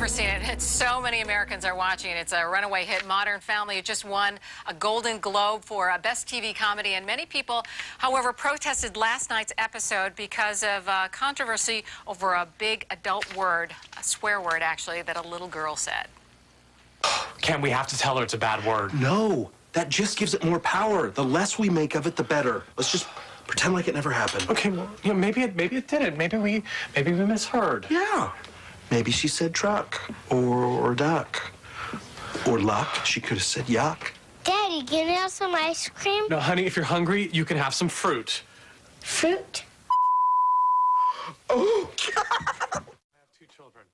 never seen it. It's so many Americans are watching it. It's a runaway hit. Modern Family. It just won a Golden Globe for Best TV Comedy. And many people, however, protested last night's episode because of controversy over a big adult word, a swear word, actually, that a little girl said. Ken, we have to tell her it's a bad word. No, that just gives it more power. The less we make of it, the better. Let's just pretend like it never happened. Okay, well, you know, maybe it didn't. Maybe we misheard. Yeah. Maybe she said truck or duck or luck. She could have said yuck. Daddy, can you have some ice cream? No, honey, if you're hungry, you can have some fruit. Fruit? Oh, I have 2 children.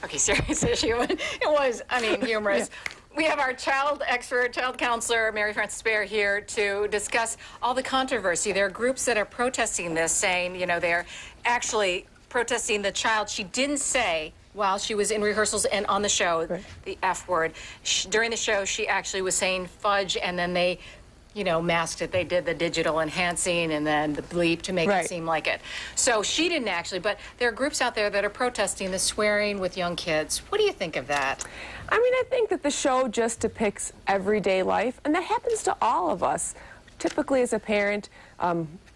Okay, seriously, it was, I mean, humorous. Yeah. We have our child expert, child counselor, Mary Frances Baer, here to discuss all the controversy. There are groups that are protesting this, saying, you know, they're actually protesting the child. She didn't say while she was in rehearsals and on the show, right, the F word. During the show, she actually was saying fudge, and then they, you know, masked it. They did the digital enhancing and then the bleep to make right, it seem like it. So she didn't actually, but there are groups out there that are protesting the swearing with young kids. What do you think of that? I mean, I think that the show just depicts everyday life, and that happens to all of us. Typically, as a parent,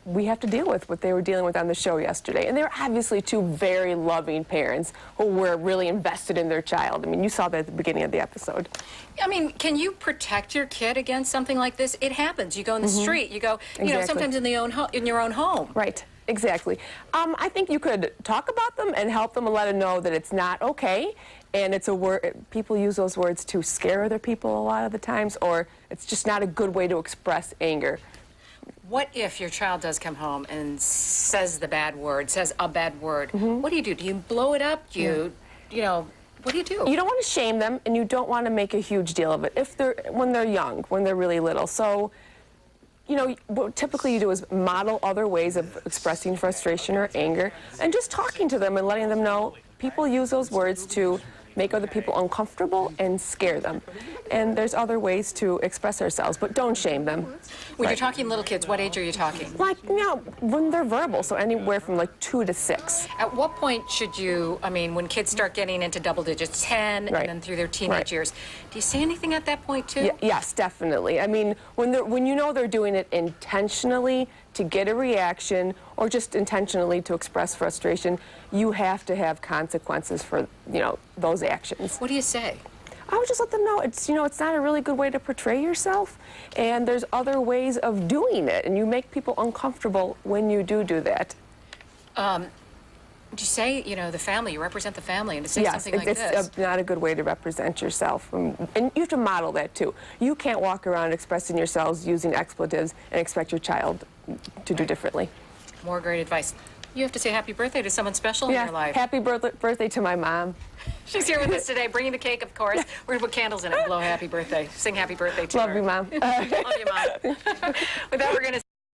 we have to deal with what they were dealing with on the show yesterday. And they were obviously 2 very loving parents who were really invested in their child. I mean, you saw that at the beginning of the episode. I mean, can you protect your kid against something like this? It happens. You go in the street, you go, you know, sometimes in your own home. Right, exactly. I think you could talk about them and help them and let them know that it's not okay. And it's a word, people use those words to scare other people a lot of the times, or it's just not a good way to express anger. What if your child does come home and says the bad word, says a bad word? What do? Do you blow it up? You know, what do you do? You don't want to shame them, and you don't want to make a huge deal of it when they're young, when they're really little. So, you know, what typically you do is model other ways of expressing frustration or anger, and just talking to them and letting them know people use those words to make other people uncomfortable and scare them. And there's other ways to express ourselves, but don't shame them. When you're talking little kids, what age are you talking? Like, you know, when they're verbal, so anywhere from like 2 to 6. At what point should you, I mean, when kids start getting into double digits, 10, Right, and then through their teenage years, do you say anything at that point too? Yes, definitely. I mean, when you know they're doing it intentionally to get a reaction or just intentionally to express frustration, you have to have consequences for, you know, those actions. What do you say? I would just let them know it's, you know, it's not a really good way to portray yourself, and there's other ways of doing it, and you make people uncomfortable when you do that. Do you say, you know, the family, you represent the family, and to say something like this? Yes, it's not a good way to represent yourself. And you have to model that, too. You can't walk around expressing yourselves using expletives and expect your child to do differently. More great advice. You have to say happy birthday to someone special in your life. Happy birthday to my mom. She's here with us today, bringing the cake, of course. We're going to put candles in it and blow happy birthday. Sing happy birthday to her. Love you, Mom. Love you, Mom. With that, we're going to